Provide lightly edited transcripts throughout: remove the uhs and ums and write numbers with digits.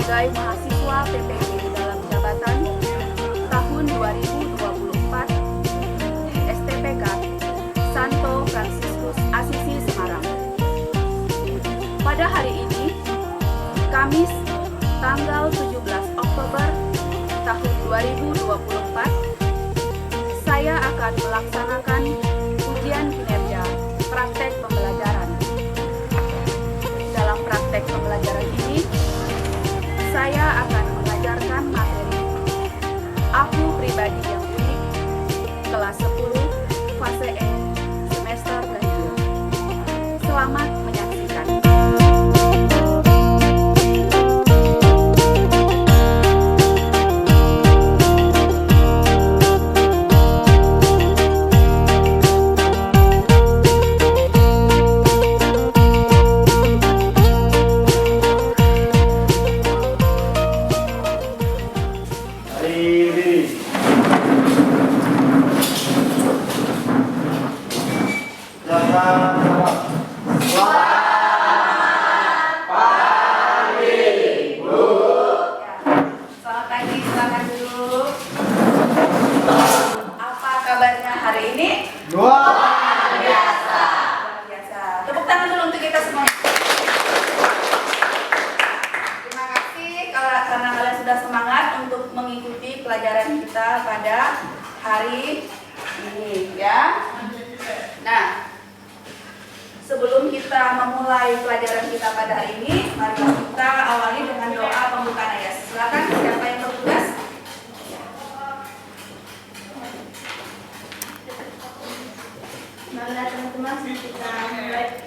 sebagai mahasiswa PPG dalam jabatan tahun 2024 STPK Santo Fransiskus Asisi Semarang. Pada hari ini, Kamis tanggal 17 Oktober tahun 2024, saya akan melaksanakan ujian kinerja praktek pembelajaran. Dalam praktek pembelajaran ini, saya akan mengajarkan materi Aku Pribadi yang Unik kelas 10 fase E semester ganjil. Selamat menyaksikan. Mengikuti pelajaran kita pada hari ini, ya. Nah, sebelum kita memulai pelajaran kita pada hari ini, mari kita awali dengan doa pembukaan ayat. Silakan, siapa yang bertugas? Marilah teman-teman, kita mulai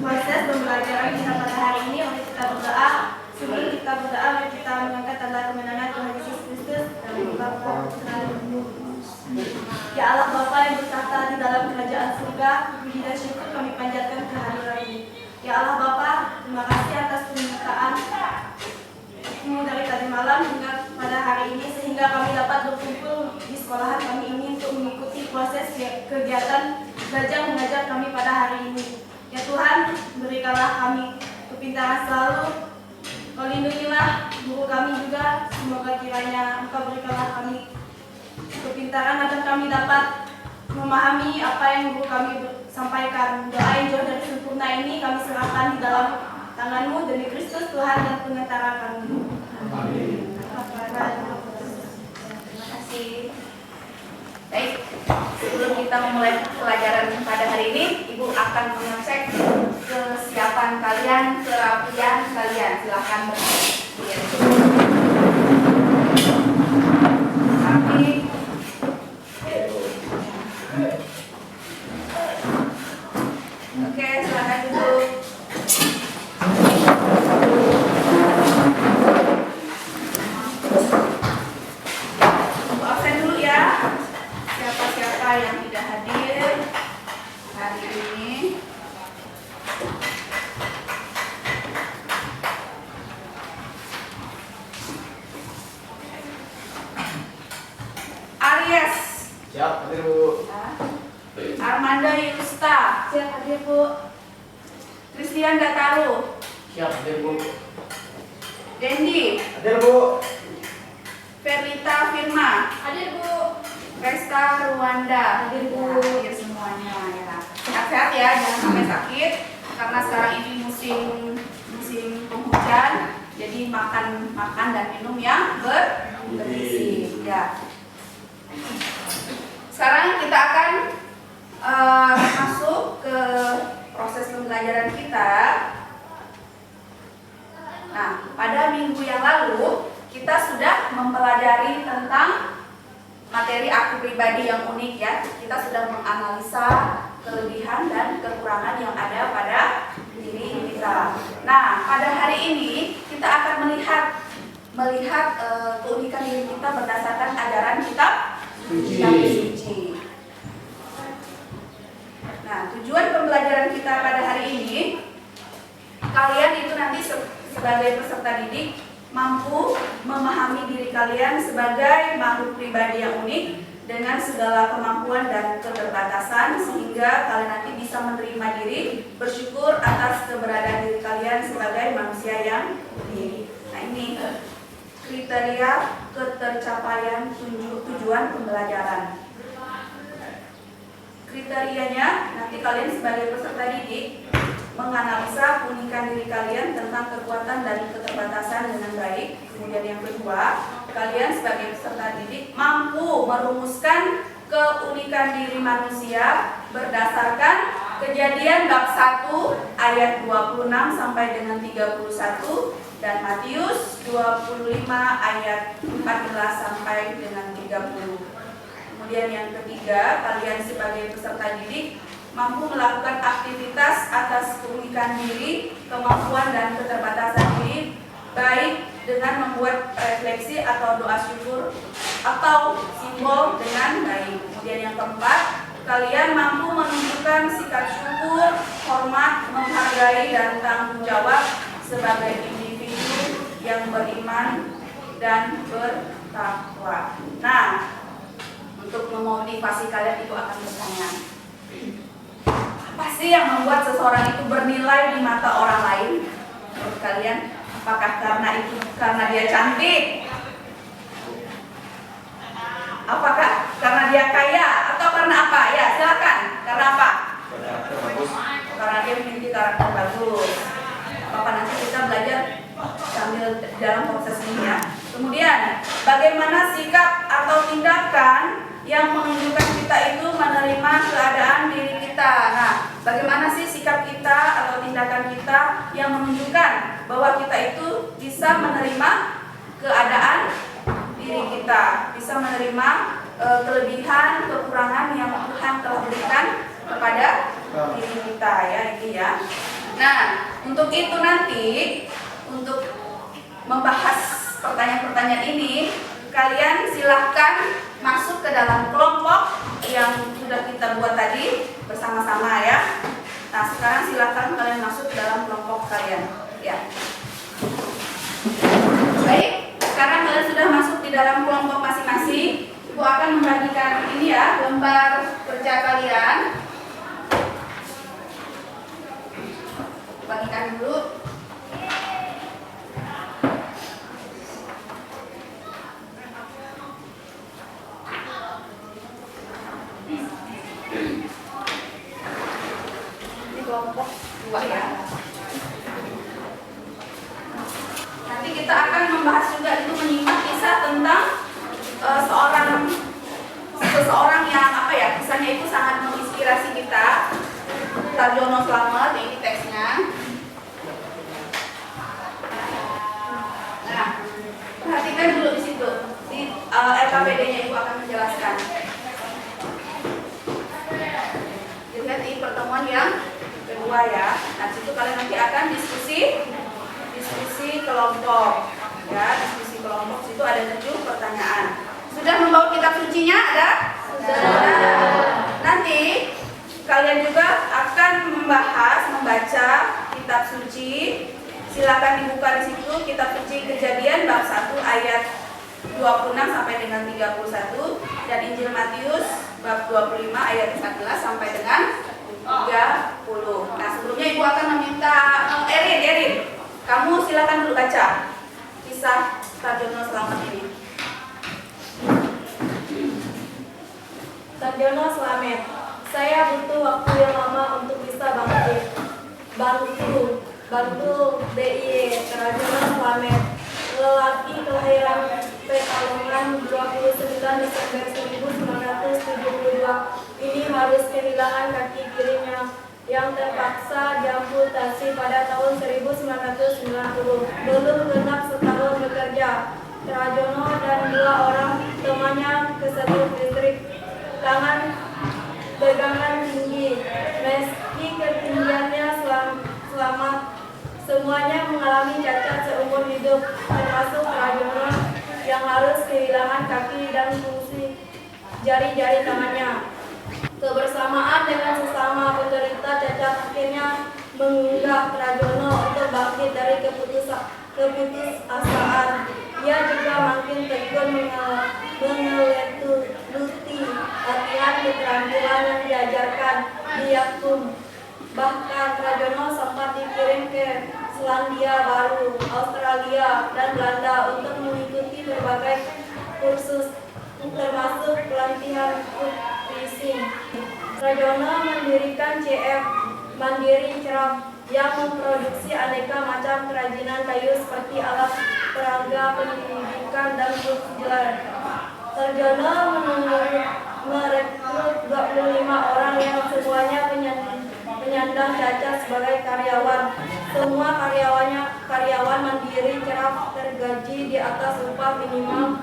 proses pembelajaran kita pada hari ini. Mari kita berdoa. Sebelum kita berdoa, mari kita mengangkat tanda kemenangan Tuhan Yesus Kristus dan Bapa Ya Allah Bapa yang bertahta di dalam kerajaan surga, puji dan syukur kami panjatkan kehadiran-Mu. Ya Allah Bapa, terima kasih atas penyertaan-Mu dari tadi malam hingga pada hari ini, sehingga kami dapat berkumpul di sekolahan kami ini untuk mengikuti proses kegiatan belajar mengajar kami pada hari ini. Ya Tuhan, berikanlah kami kepintaran selalu. Kau lindungilah guru kami juga, semoga kiranya Engkau berikanlah kami kepintaran agar kami dapat memahami apa yang guru kami sampaikan. Doa yang jauh dari sempurna ini kami serahkan di dalam tangan-Mu demi Kristus Tuhan dan pengantara kami. Amin. Terima kasih. Baik, sebelum kita memulai pelajaran pada hari ini, Ibu akan mengecek kesiapan kalian, kerapian kalian. Silakan berdiri. Rapi. Oke, silakan duduk. Absen dulu ya. Siapa-siapa yang tidak hadir hari ini. Aries. Siap, hadir Bu. Armanda Yusta. Siap hadir Bu. Christian Dataru. Siap, hadir Bu. Dendi. Hadir Bu. Verlita Firma. Hadir Bu. Resta Ruanda. Hadir Bu. Hadir semuanya ya. Sehat-sehat ya, jangan sampai sakit karena sekarang ini musim penghujan. Jadi makan dan minum yang bergizi ya. Sekarang kita akan masuk ke proses pembelajaran kita. Nah, pada minggu yang lalu kita sudah mempelajari tentang materi Aku Pribadi yang Unik ya. Kita sudah menganalisa kelebihan dan kekurangan yang ada pada diri kita. Nah, pada hari ini kita akan melihat keunikan diri kita berdasarkan ajaran kitab suci. Nah, tujuan pembelajaran kita pada hari ini, kalian itu nanti sebagai peserta didik mampu memahami diri kalian sebagai makhluk pribadi yang unik dengan segala kemampuan dan keterbatasan, sehingga kalian nanti bisa menerima diri, bersyukur atas keberadaan diri kalian sebagai manusia yang unik. Nah, ini kriteria ketercapaian tujuan pembelajaran. Kriterianya, nanti kalian sebagai peserta didik menganalisa keunikan diri kalian tentang kekuatan dan keterbatasan dengan baik. Kemudian yang kedua, kalian sebagai peserta didik mampu merumuskan keunikan diri manusia berdasarkan Kejadian bab 1 ayat 26 sampai dengan 31 dan Matius 25 ayat 14 sampai dengan 30. Kemudian yang ketiga, kalian sebagai peserta didik mampu melakukan aktivitas atas keunikan diri, kemampuan dan keterbatasan diri, baik dengan membuat refleksi atau doa syukur atau simbol dengan baik. Kemudian yang keempat, kalian mampu menunjukkan sikap syukur, hormat, menghargai dan tanggung jawab sebagai individu yang beriman dan bertakwa. Nah, untuk memotivasi kalian itu akan bertanya, apa sih yang membuat seseorang itu bernilai di mata orang lain? Menurut kalian, apakah karena dia cantik? Apakah karena dia kaya atau karena apa? Ya, silakan. Karena apa? Karena dia memiliki karakter bagus. Bapak nanti kita belajar sambil dalam proses ini ya. Kemudian, bagaimana sikap atau tindakan yang menunjukkan kita itu menerima keadaan diri kita. Nah, bagaimana sih sikap kita atau tindakan kita yang menunjukkan bahwa kita itu bisa menerima keadaan diri kita, bisa menerima kelebihan, kekurangan yang Tuhan telah berikan kepada diri kita ya, ini ya. Nah, untuk itu nanti untuk membahas pertanyaan-pertanyaan ini, kalian silahkan masuk ke dalam kelompok yang sudah kita buat tadi bersama-sama ya. Nah, sekarang silahkan kalian masuk ke dalam kelompok kalian ya. Baik, sekarang kalian sudah masuk di dalam kelompok masing-masing. Ibu akan membagikan ini ya, lembar kerja kalian. Bagikan dulu. Ini kelompok 2 ya. Nanti kita akan membahas juga itu menyimak kisah tentang seseorang yang apa ya, kisahnya itu sangat menginspirasi kita. Tarjono Slamet, ini teksnya. Nah, perhatikan dulu di situ. Di LKPD-nya Ibu akan menjelaskan. Dilihat di pertemuan yang kedua ya. Nah, situ kalian nanti akan diskusi kelompok ya, diskusi kelompok. Situ ada 7 pertanyaan. Sudah membawa kitab sucinya? Ada? Sudah. Nanti kalian juga akan membaca kitab suci. Silakan dibuka di situ kitab suci Kejadian bab 1 ayat 26 sampai dengan 31 dan Injil Matius bab 25 ayat 14 sampai dengan 30. Nah, sebelumnya Ibu akan meminta Erin, kamu silakan dulu baca kisah Tarjono Slamet ini. Tarjono Slamet, saya butuh waktu yang lama untuk bisa bangkit. Bantu DIY Tarjono Slamet, lelaki kelahiran Pekalongan 29 Desember 1972. Ini harus kehilangan kaki kirinya yang terpaksa diamputasi pada tahun 1990. Belum genap setahun bekerja, Tarjono dan 2 orang temannya kesedot listrik. Tangan pegangan tinggi, meski ketinggiannya selamat. Semuanya mengalami cacat seumur hidup, termasuk Tarjono yang harus kehilangan kaki dan fungsi jari-jari tangannya. Kebersamaan dengan sesama penderita cacat akhirnya menggugah Tarjono untuk bangkit dari keputusasaan. Ia juga makin tekun mengeluti latihan keterampilan yang diajarkan di Yakum. Bahkan Tarjono sempat dikirim ke Selandia Baru, Australia, dan Belanda untuk mengikuti berbagai kursus termasuk pelatihan food fishing. Rajono mendirikan CF Mandiri Cerap yang memproduksi aneka macam kerajinan kayu seperti alat peraga, pendidikan, dan kursular. Sarjono merekrut 25 orang yang semuanya penyandang cacat sebagai karyawan. Semua karyawan Mandiri Cerap tergaji di atas upah minimum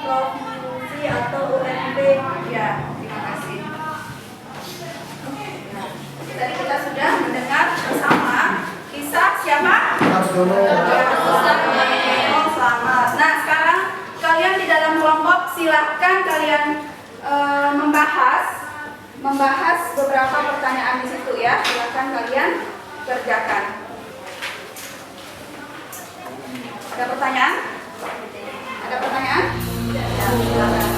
provinsi atau UMP. Ya, terima kasih. Tadi kita sudah mendengar bersama kisah siapa? Sarjono. Selamat. Nah, sekarang kalian di dalam kelompok silahkan kalian membahas beberapa pertanyaan di situ ya. Silahkan kalian kerjakan. Ada pertanyaan? Ada pertanyaan? Ya, silakan.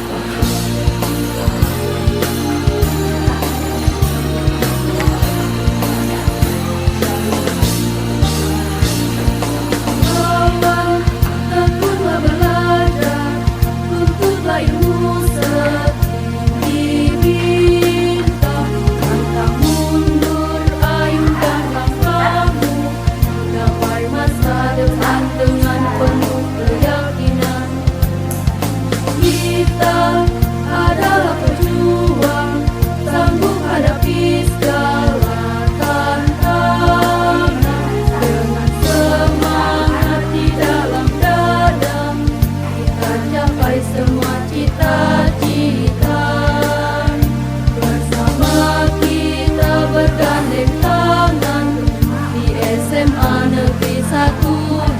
Tekunlah belajar, tuntutlah ilmu setinggi bintang. Pantang mundur, ayunkan langkahmu, gapai masa depan dengan penuh keyakinan. Kita adalah pejuang, sanggup hadapi segala tantangan. Dengan semangat di dalam dada, kita capai semua cita-cita. Bersama kita bergandeng tangan di SMA Negeri 1 Dumai.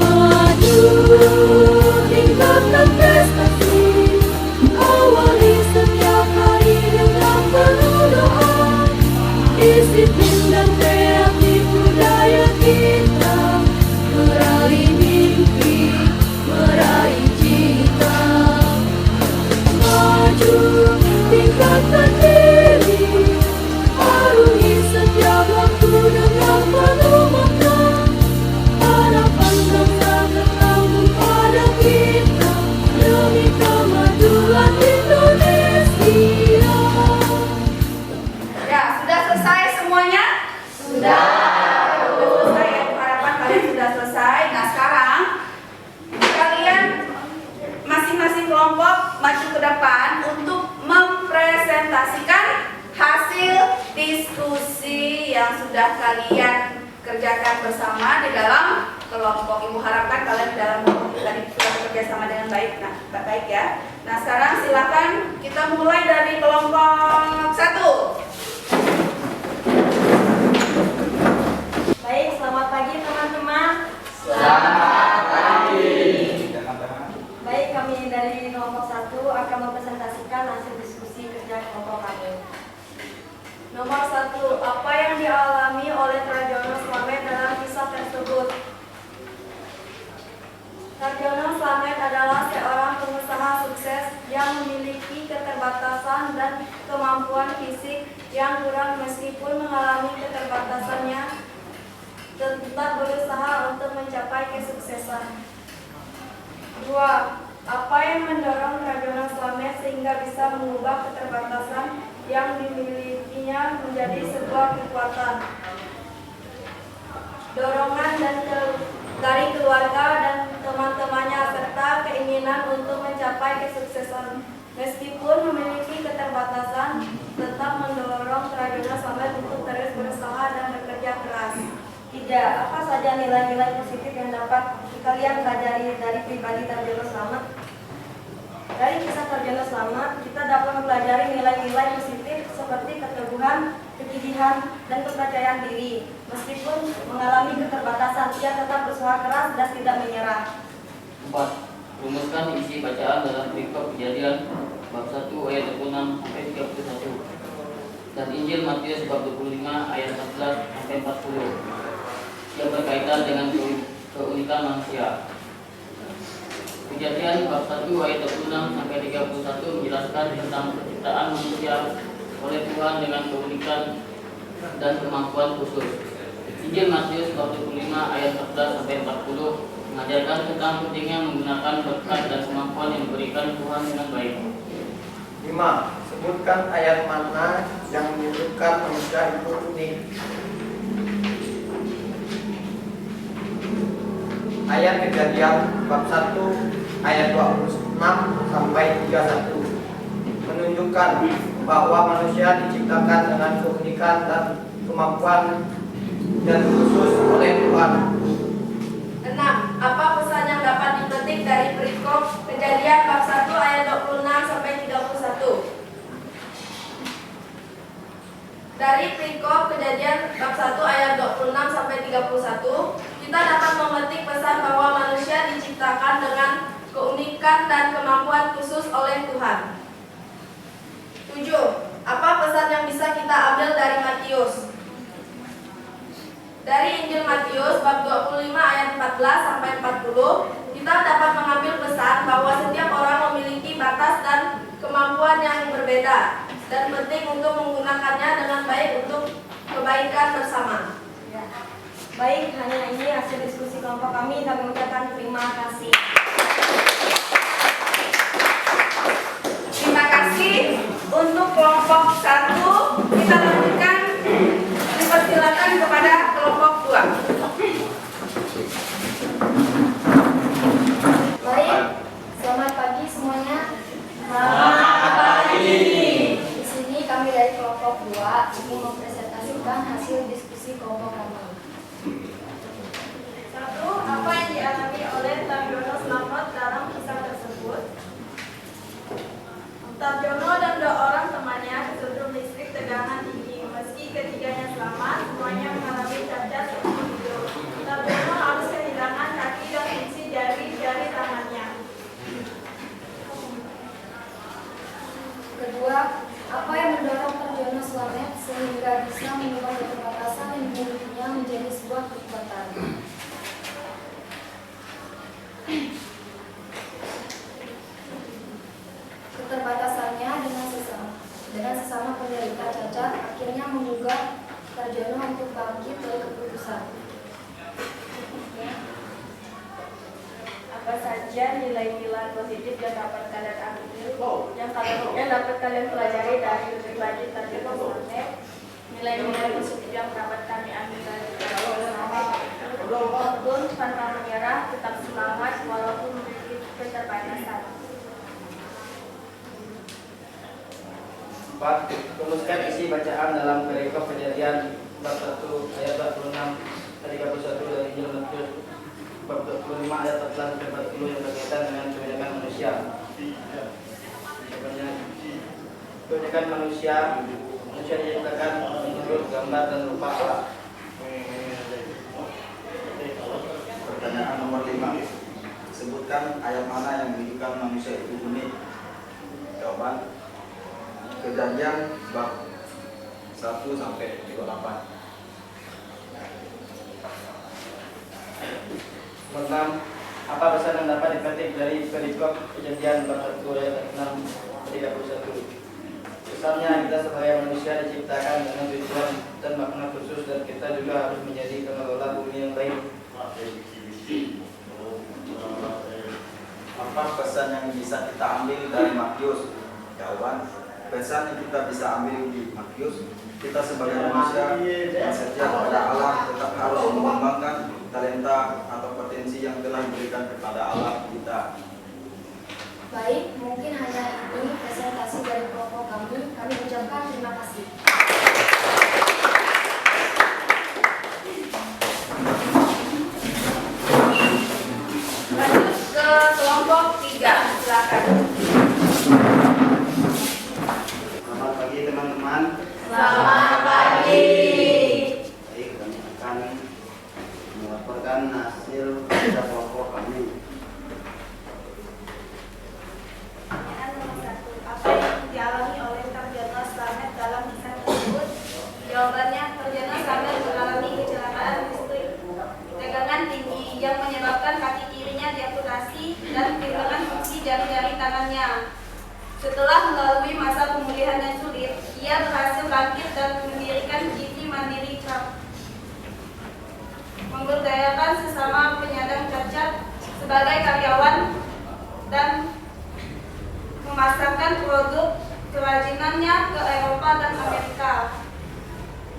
Maju, tingkatkan prestasi, awali setiap hari dengan penuh doa. Disiplin dan kreatif budaya kita, meraih mimpi, meraih cita. Maju, tingkatkan diri, arungi setiap waktu dengan penuh makna. Harapan bangsa tertanggung pada kita, demi kemajuan Indonesia. Ya, sudah selesai semuanya? Sudah selesai ya, harapan kalian sudah selesai. Nah, sekarang kalian masing-masing kelompok maju ke depan untuk mempresentasikan hasil diskusi yang sudah kalian kerjakan bersama di dalam kelompok. Ibu harapkan kalian di dalam kelompok tadi sudah bekerja sama dengan baik. Nah, baik ya. Nah, sekarang silakan kita mulai dari kelompok 1. Baik, selamat pagi teman-teman. Baik, kami dari kelompok 1 akan mempresentasikan hasil diskusi kerja kelompok kami. Nomor 1. Apa yang dialami oleh Sarjono Slamet dalam kisah tersebut? Sarjono Slamet adalah seorang pengusaha sukses yang memiliki keterbatasan dan kemampuan fisik yang kurang. Meskipun mengalami keterbatasannya, tetap berusaha untuk mencapai kesuksesan. 2. Apa yang mendorong Sarjono Slamet sehingga bisa mengubah keterbatasan yang dimilikinya menjadi sebuah kekuatan? Dorongan dari keluarga dan teman-temannya serta keinginan untuk mencapai kesuksesan. Meskipun memiliki keterbatasan, tetap mendorong Sarjono Slamet untuk terus berusaha dan bekerja keras. 3. Apa saja nilai-nilai positif yang dapat kalian pelajari dari pribadi Sarjono Slamet? Dari kisah Sarjono Slamet, kita dapat mempelajari nilai-nilai positif seperti keteguhan, kegigihan, dan kepercayaan diri. Meskipun mengalami keterbatasan, ia tetap berusaha keras dan tidak menyerah. 4. Rumuskan isi bacaan dalam perikop Kejadian bab 1 ayat 26 sampai 31 dan Injil Matius bab 25 ayat 14 sampai 40 yang berkaitan dengan keunikan manusia. 5. Kejadian bab 1 ayat 26 sampai 31 menjelaskan tentang penciptaan manusia oleh Tuhan dengan keunikan dan kemampuan khusus. Injil Matius bab 25 ayat 14 sampai 40 mengajarkan tentang pentingnya menggunakan berkat dan kemampuan yang diberikan Tuhan dengan baik. 5. Sebutkan ayat mana yang menyebutkan manusia itu unik. Ayat Kejadian bab 1 ayat 26 sampai 31 menunjukkan bahwa manusia diciptakan dengan keunikan dan kemampuan dan khusus oleh Tuhan. 6. Apa pesan yang dapat dipetik dari perikop Kejadian bab 1 ayat 26 sampai 31? Dari perikop Kejadian bab 1 ayat 26 sampai 31, kita dapat memetik pesan bahwa manusia diciptakan dengan keunikan dan kemampuan khusus oleh Tuhan. 7. Apa pesan yang bisa kita ambil dari Matius? Dari Injil Matius bab 25 ayat 14 sampai 40, kita dapat mengambil pesan bahwa setiap orang memiliki batas dan kemampuan yang berbeda dan penting untuk menggunakannya dengan baik untuk kebaikan bersama. Baik, hanya ini hasil diskusi kelompok kami. Kami ucapkan terima kasih. Terima kasih. Untuk kelompok 1, kita lanjutkan, dipersilakan kepada kelompok 2. Baik, selamat pagi semuanya. Selamat pagi. Di sini kami dari kelompok 2 ingin mempresentasikan hasil diskusi kelompok kami. 1. Apa yang dialami oleh Tarjono Slamet dalam kisah tersebut? Tarjono dan 2 orang temannya kesetrum listrik tegangan tinggi. Meski ketiganya selamat, semuanya mengalami cacat untuk hidup. Tarjono harus kehilangan kaki dan fungsi jari-jari tangannya. Kedua, apa yang mendorong Tarjono Slamet sehingga bisa mengubah keterbatasan yang dimilikinya menjadi sebuah kekuatan? Keterbatasannya dengan sesama penderita cacat akhirnya menggugah Tarjono untuk bangkit dari keputusan. Apa saja nilai-nilai positif yang dapat kalian pelajari dari pribadi Tarjono Slamet? Nilai-nilai positif yang dapat kami ambil dari Tarjono Slamet: tekun, pantang menyerah, tetap semangat walaupun memiliki keterbatasan. 4. Rumuskan isi bacaan dalam perikop Kejadian bab 1 ayat 26 dari 31 dari Injil Matius bab 25 ayat 14 sampai 40 yang berkaitan dengan kebanyakan manusia. Kebanyakan manusia diciptakan menurut gambar dan rupa Allah. Pertanyaan nomor 5. Sebutkan ayat mana yang menunjukkan manusia itu unik. Jawaban: Kejadian bab 1 sampai 28. Nomor 6. Apa pesan yang dapat dipetik dari perikop Kejadian bab 1 ayat 6 31? Pesannya, kita sebagai manusia diciptakan dengan tujuan dan makna khusus, dan kita juga harus menjadi pengelola bumi yang baik. Apa pesan yang bisa kita ambil dari Matius? Jawaban: pesan yang kita bisa ambil di Matius, kita sebagai manusia yang setia kepada Allah tetap harus mengembangkan talenta atau potensi yang telah diberikan kepada Allah kita. Baik, mungkin hanya ini presentasi dari kelompok kami. Kami ucapkan terima kasih. Lanjut ke kelompok 3, silakan. Selamat pagi teman-teman. Selamat pagi. Baik, kami akan melaporkan hasil kerja kelompok kami. Pertanyaan nomor 1. Apa yang dialami oleh Tarjono Slamet dalam kisah tersebut? Jawabannya, Tarjono Slamet mengalami kecelakaan listrik tegangan tinggi yang menyebabkan kaki kirinya diamputasi dan kehilangan sebagai karyawan dan memasarkan produk kerajinannya ke Eropa dan Amerika.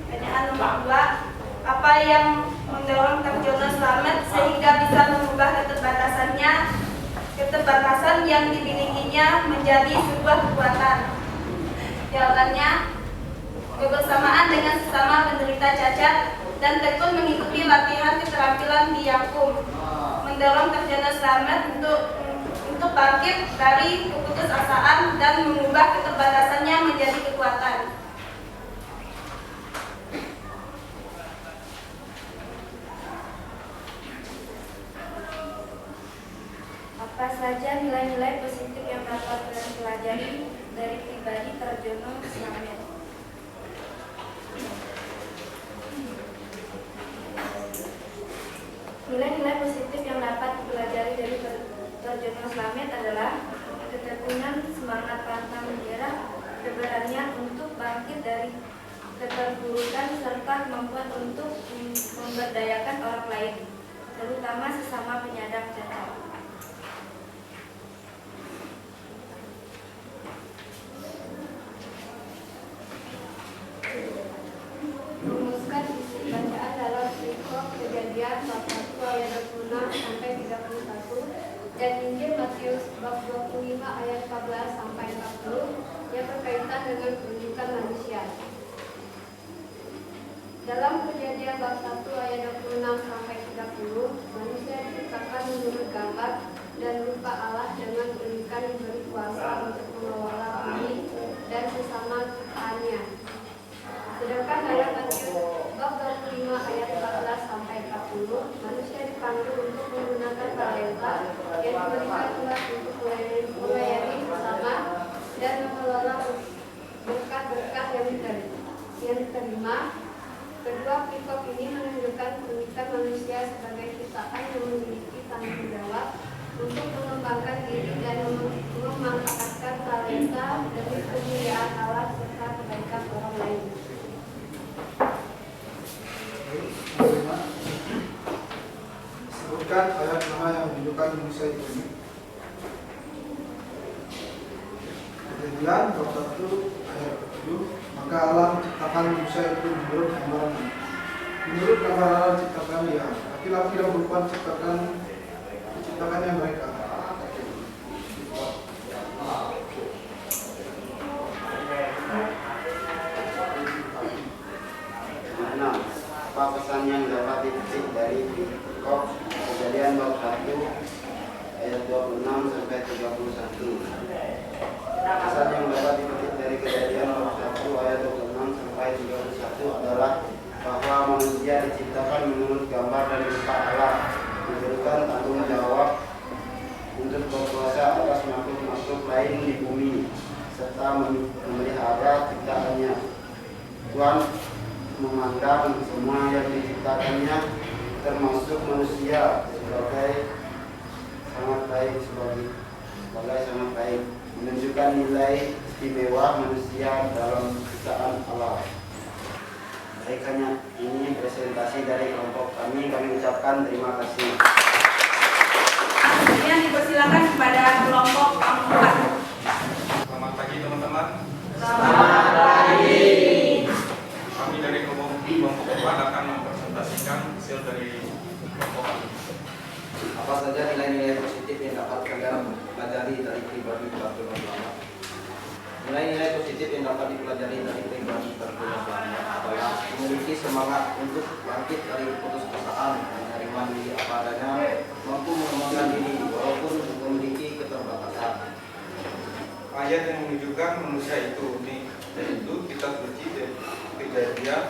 Pertanyaan nomor 2, apa yang mendorong terjunnya Slamet sehingga bisa mengubah keterbatasan yang dimilikinya menjadi sebuah kekuatan? Jawabannya, kebersamaan dengan sesama penderita cacat dan tekun mengikuti latihan keterampilan di Yakum mendorong terjunnya Slamet untuk bangkit dari keputusasaan dan mengubah keterbatasannya menjadi kekuatan. Apa saja nilai-nilai positif yang dapat dipelajari dari pribadi Tarjono Slamet? Nilai-nilai positif yang dapat dipelajari dari Tarjono Slamet adalah ketekunan, semangat pantang menyerah, keberanian untuk bangkit dari keterpurukan, serta kemampuan untuk memberdayakan orang lain, terutama sesama penyandang cacat. Rumuskan isi bacaan dalam perikop Kejadian bab 1 ayat 26 sampai 31 dan Injil Matius bab 25 ayat 14 sampai 40 yang berkaitan dengan kehidupan manusia. Dalam Kejadian bab 1 ayat 26 sampai 30, manusia diciptakan menurut gambar dan rupa Allah dengan keunikan diberi kuasa untuk mengelola bumi dan sesama ciptaannya. Sedangkan dalam Matius bab 25 ayat 14 sampai 40, manusia dipanggil untuk menggunakan talenta yang diberikan Tuhan untuk melayani bersama dan mengelola berkat-berkat yang diterima. Kedua perikop ini menunjukkan keunikan manusia sebagai ciptaan yang memiliki tanggung jawab untuk mengembangkan diri dan memanfaatkan talenta demi kemuliaan Allah serta kebaikan orang lain. Sebutkan ayat mana yang menunjukkan manusia itu. Kejadian bab 1 ayat 7, maka Allah menciptakan manusia itu menurut gambarannya. Menurut gambar Allah ciptakan dia, laki-laki dan perempuan ciptakannya mereka. Apa pesan yang dapat dipetik dari perikop Kejadian bab 1 ayat 26 sampai 31? Pesan yang dapat dipetik dari Kejadian bab 1 ayat 26 sampai 31 adalah bahwa manusia diciptakan menurut gambar dan rupa Allah, diberikan tanggung jawab untuk berkuasa atas makhluk-makhluk lain di bumi serta memelihara ciptaannya. Tuhan memandang semua yang diciptakannya termasuk manusia sebagai sangat baik, menunjukkan nilai istimewa manusia dalam ciptaan Allah. Baiknya ini presentasi dari kelompok kami ucapkan terima kasih. Kemudian dipersilakan kepada kelompok 4. Selamat pagi teman-teman. Selamat pagi. Kami dari kelompok 4 akan mempresentasikan hasil dari kelompok kami. Apa saja nilai-nilai positif yang dapat kalian pelajari dari pribadi Tarjono Slamet? Nilai-nilai positif yang dapat dipelajari dari pribadi Tarjono Slamet adalah memiliki semangat untuk bangkit dari keputusasaan, menerima diri apa adanya, mampu mengembangkan diri walaupun memiliki keterbatasan. Ayat yang menunjukkan manusia itu unik, yaitu kitab suci dari Kejadian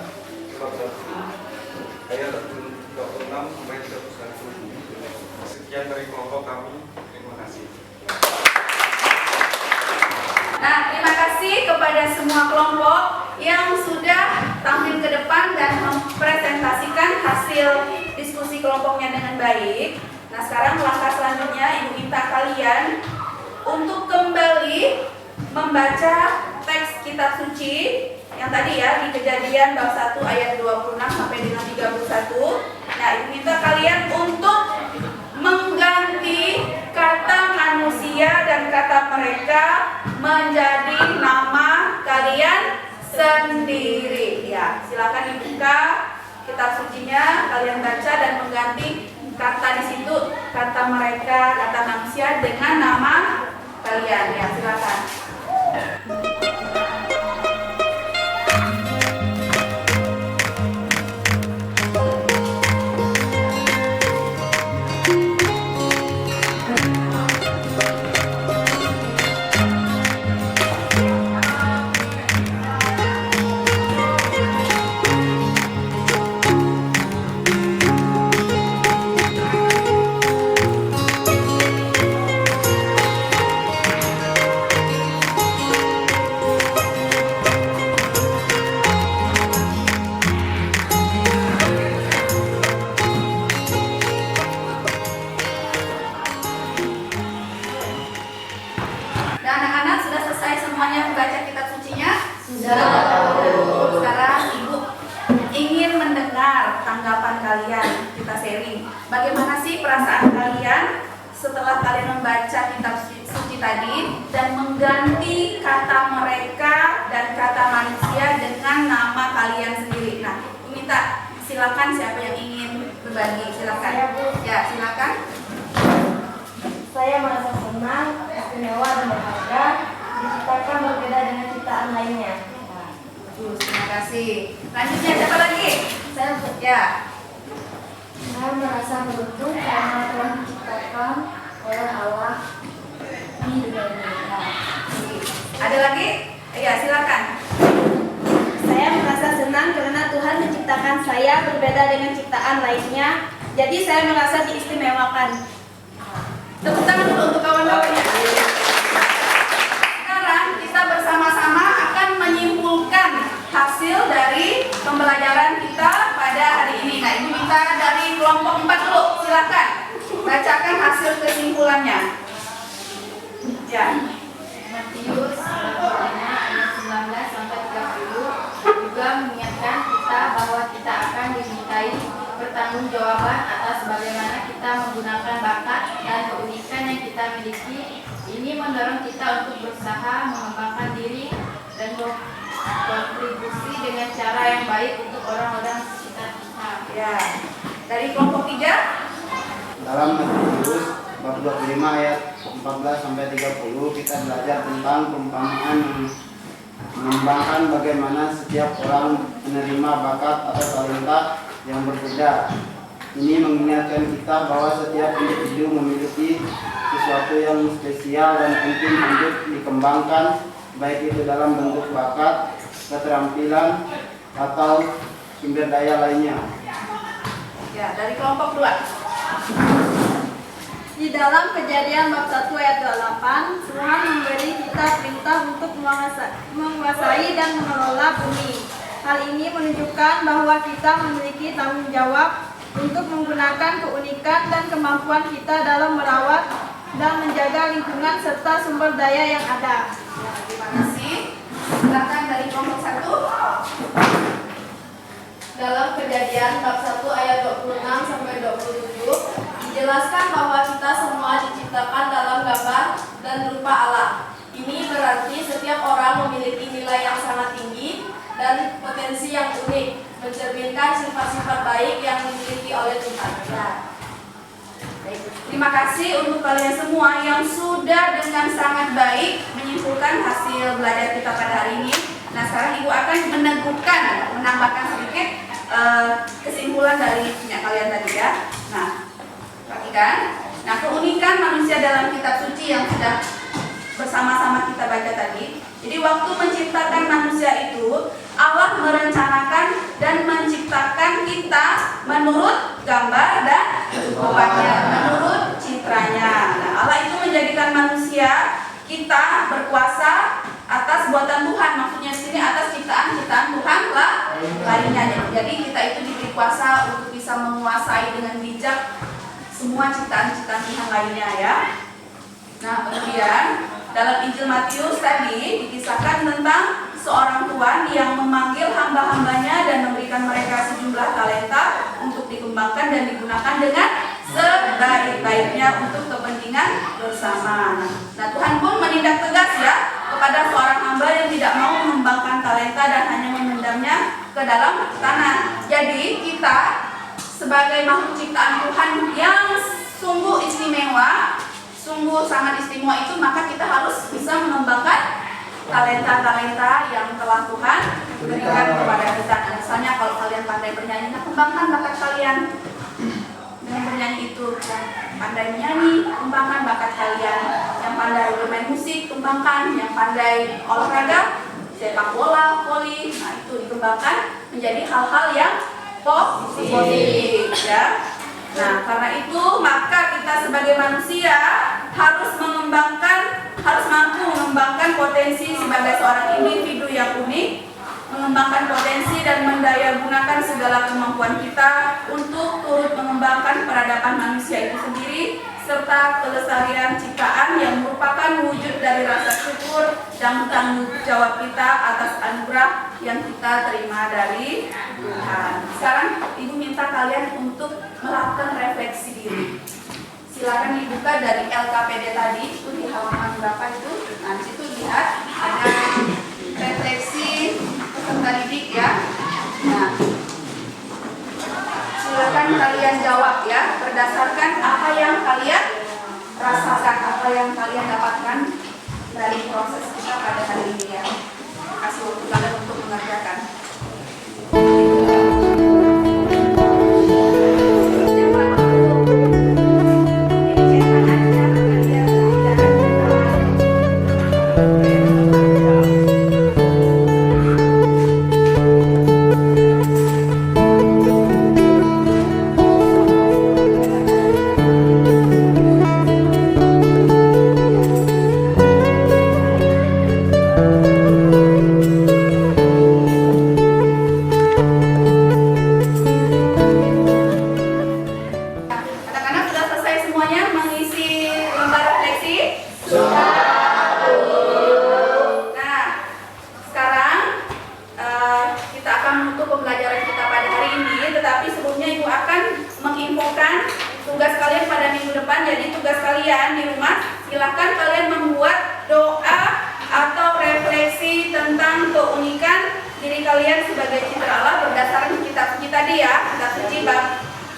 bab 1 ayat 26 sampai 31. Sekian dari kelompok kami. Terima kasih. Nah, terima kasih kepada semua kelompok yang sudah tampil ke depan dan mempresentasikan hasil diskusi kelompoknya dengan baik. Nah, sekarang langkah selanjutnya Ibu minta kalian untuk kembali membaca teks kitab suci yang tadi ya di Kejadian bab 1 ayat 26 sampai dengan 31. Nah, Ibu minta kalian untuk mengganti mereka menjadi nama kalian sendiri. Ya, silakan dibuka kitab sucinya, kalian baca dan mengganti kata di situ, kata mereka, kata manusia dengan nama kalian. Ya, silakan. Dan anak-anak sudah selesai semuanya membaca kitab sucinya? Sudah. Sekarang Ibu ingin mendengar tanggapan kalian, kita sharing. Bagaimana sih perasaan kalian setelah kalian membaca kitab suci tadi dan mengganti kata mereka dan kata manusia dengan nama kalian sendiri? Nah, Ibu minta silakan siapa yang ingin berbagi, silakan. Ya, silakan. Saya merasa senang, istimewa dan berharga, diciptakan berbeda dengan ciptaan lainnya. Bagus, terima kasih. Lanjutnya siapa lagi? Saya merasa beruntung karena telah diciptakan oleh Allah di dunia ini. Ada lagi? Iya, silakan. Saya merasa senang karena Tuhan menciptakan saya berbeda dengan ciptaan lainnya. Jadi saya merasa diistimewakan. Tepuk tangan dulu untuk kawan-kawannya. Sekarang kita bersama-sama akan menyimpulkan hasil dari pembelajaran kita pada hari ini. Nah, Ibu minta dari kelompok 4 dulu, silakan bacakan hasil kesimpulannya. Ya. Matius ayat 19 sampai 30 juga mengingatkan kita bahwa kita akan dimintai pertanggungjawaban atas bagaimana kita menggunakan bakat dan keunikan yang kita miliki. Ini mendorong kita untuk berusaha mengembangkan diri dan berkontribusi dengan cara yang baik untuk orang-orang sekitar kita. Ya. Dari kelompok 3. Dalam Matius bab 25 ayat 14 sampai 30 kita belajar tentang perumpamaan yang mengembangkan bagaimana setiap orang menerima bakat atau talenta yang berbeda. Ini mengingatkan kita bahwa setiap individu memiliki sesuatu yang spesial dan penting untuk dikembangkan, baik itu dalam bentuk bakat, keterampilan, atau sumber daya lainnya. Ya, dari kelompok 2. Di dalam Kejadian bab 1 ayat 28, Tuhan memberi kita perintah untuk menguasai dan mengelola bumi. Hal ini menunjukkan bahwa kita memiliki tanggung jawab untuk menggunakan keunikan dan kemampuan kita dalam merawat dan menjaga lingkungan serta sumber daya yang ada. Ya, terima kasih. Silakan dari kelompok 1. Dalam Kejadian bab 1 ayat 26 sampai 27 dijelaskan bahwa kita semua diciptakan dalam gambar dan rupa Allah. Ini berarti setiap orang memiliki nilai yang sangat tinggi dan potensi yang unik, mencerminkan sifat-sifat baik yang dimiliki oleh Tuhan. Ya. Baik. Terima kasih untuk kalian semua yang sudah dengan sangat baik menyimpulkan hasil belajar kita pada hari ini. Nah, sekarang Ibu akan menambahkan sedikit kesimpulan dari punya kalian tadi ya. Nah, perhatikan. Nah, keunikan manusia dalam kitab suci yang sudah bersama-sama kita baca tadi. Jadi waktu menciptakan manusia itu, Allah merencanakan dan menciptakan kita menurut gambar dan rupanya, menurut citranya. Nah, Allah itu menjadikan manusia kita berkuasa atas buatan Tuhan, maksudnya di sini atas ciptaan-ciptaan Tuhan lainnya. Jadi kita itu diberi kuasa untuk bisa menguasai dengan bijak semua ciptaan-ciptaan Tuhan lainnya ya. Nah, kemudian dalam Injil Matius tadi dikisahkan tentang seorang tuan yang memanggil hamba-hambanya dan memberikan mereka sejumlah talenta untuk dikembangkan dan digunakan dengan sebaik-baiknya untuk kepentingan bersama. Nah, Tuhan pun menindak tegas ya kepada seorang hamba yang tidak mau mengembangkan talenta dan hanya memendamnya ke dalam tanah. Jadi kita sebagai makhluk ciptaan Tuhan yang sungguh istimewa, sungguh sangat istimewa itu, maka kita harus bisa mengembangkan talenta-talenta yang telah Tuhan berikan kepada kita. Misalnya kalau kalian pandai bernyanyi, nah kembangkan bakat kalian dengan bernyanyi itu. Yang pandai menyanyi, kembangkan bakat kalian. Yang pandai bermain musik, kembangkan. Yang pandai olahraga, sepak bola, voli, nah itu dikembangkan menjadi hal-hal yang positif ya. Nah, karena itu maka kita sebagai manusia harus mampu mengembangkan potensi sebagai seorang individu yang unik, mengembangkan potensi dan mendayagunakan segala kemampuan kita untuk turut mengembangkan peradaban manusia itu sendiri serta kelestarian ciptaan yang merupakan wujud dari rasa syukur dan tanggung jawab kita atas anugerah yang kita terima dari Tuhan. Sekarang Ibu minta kalian untuk melakukan refleksi diri. Silakan dibuka dari LKPD tadi, itu di halaman berapa itu? Nah, di situ lihat ada refleksi peserta didik ya. Nah, silakan kalian jawab ya berdasarkan apa yang kalian rasakan, apa yang kalian dapatkan dari proses kita pada hari ini ya. Kasih waktu kalian untuk mengerjakan.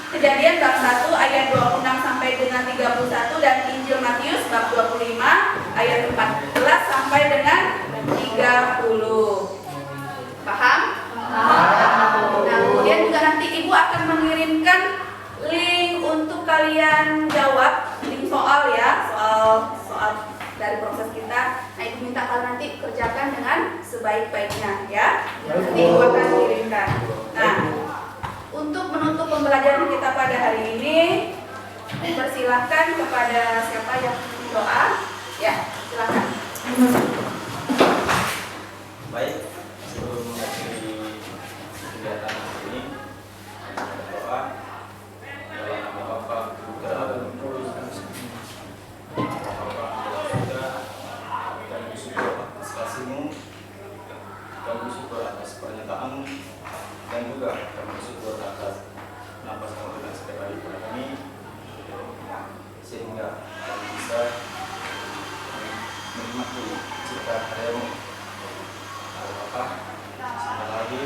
Kejadian bab 1 ayat 26 sampai dengan 31 dan Injil Matius bab 25 ayat 14 sampai dengan 30. Paham? Nah, kemudian juga nanti Ibu akan mengirimkan link untuk kalian jawab, link soal ya, soal dari proses kita. Nah, Ibu minta kalian nanti kerjakan dengan sebaik-baiknya ya. Nanti Ibu akan kirimkan. Nah, untuk menutup pembelajaran kita pada hari ini, dipersilahkan kepada siapa yang doa, ya silakan. Baik, sebelum mengakhiri kegiatan hari ini, doa dalam nama Bapa, Putra, dan Roh Kudus. Bapa dalam surga, kami bersyukur atas kasih-Mu, kami bersyukur atas pernyataan-Mu, dan juga kami bersyukur atas nafas Kamu yang setiap hari pada kami, sehingga kami bisa menikmati cipta karya-Mu. Bapa, sekali lagi